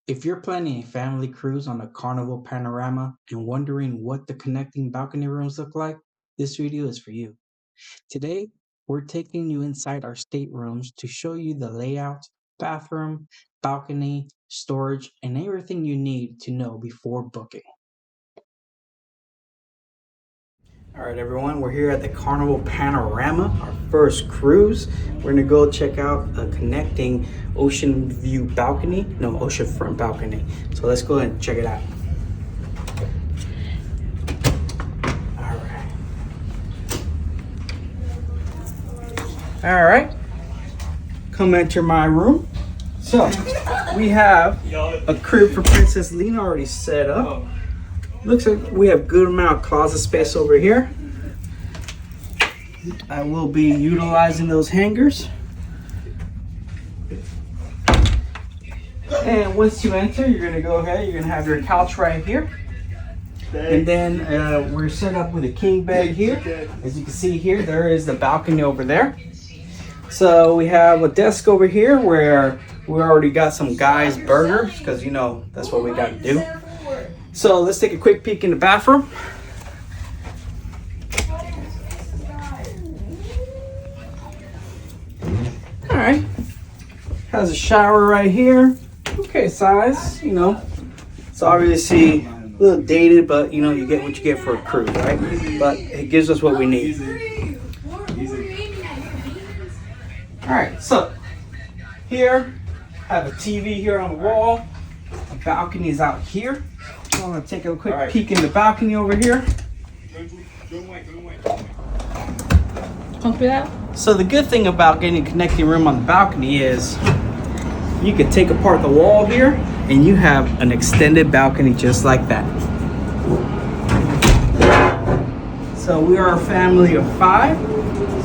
If you're planning a family cruise on a Carnival Panorama and wondering what the connecting balcony rooms look like, this video is for you. Today, we're taking you inside our staterooms to show you the layout, bathroom, balcony, storage, and everything you need to know before booking. All right, everyone, we're here at the Carnival Panorama, our first cruise. We're gonna go check out a connecting ocean oceanfront balcony. So let's go ahead and check it out. All right, come enter my room. So we have a crib for Princess Lena already set up. Looks like we have good amount of closet space over here. I will be utilizing those hangers. And once you enter, you're gonna go ahead, you're gonna have your couch right here. And then we're set up with a king bed here. As you can see here, there is the balcony over there. So we have a desk over here where we already got some guys burgers, because you know that's what we got to do. So let's take a quick peek in the bathroom. All right, has a shower right here. Okay, size, you know, it's obviously a little dated, but you know, you get what you get for a cruise, right? But it gives us what we need. All right, so here, have a TV here on the wall. The balcony is out here. So I'm gonna take a quick peek in the balcony over here. Come through that? So the good thing about getting a connecting room on the balcony is you can take apart the wall here and you have an extended balcony just like that. So we are a family of 5.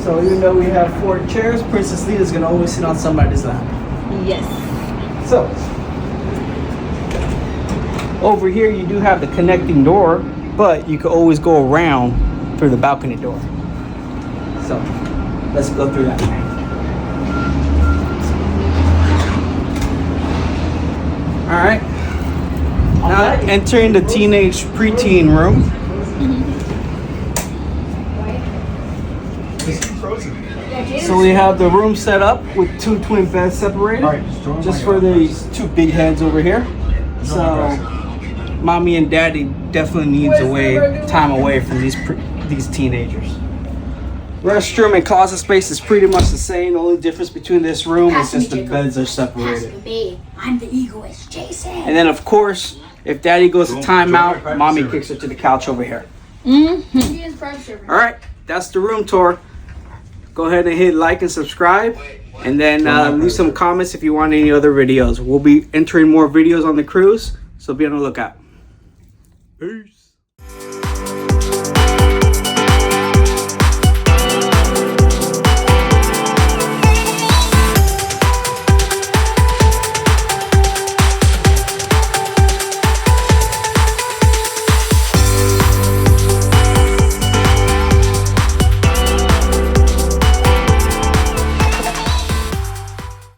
So even though we have 4 chairs, Princess Lena's gonna always sit on somebody's lap. Yes. So over here you do have the connecting door, but you can always go around through the balcony door. So let's go through that. All right. Now entering the teenage preteen room. So we have the room set up with 2 twin beds separated, just for these 2 big heads over here. So mommy and daddy definitely needs time away from these teenagers. Restroom and closet space is pretty much the same. The only difference between this room is just the beds are separated. I'm the egoist, Jason. And then of course, if daddy goes to timeout, mommy kicks her to the couch over here. Mm-hmm. All right, that's the room tour. Go ahead and hit like and subscribe, and then leave some comments if you want any other videos. We'll be entering more videos on the cruise, so be on the lookout. Peace.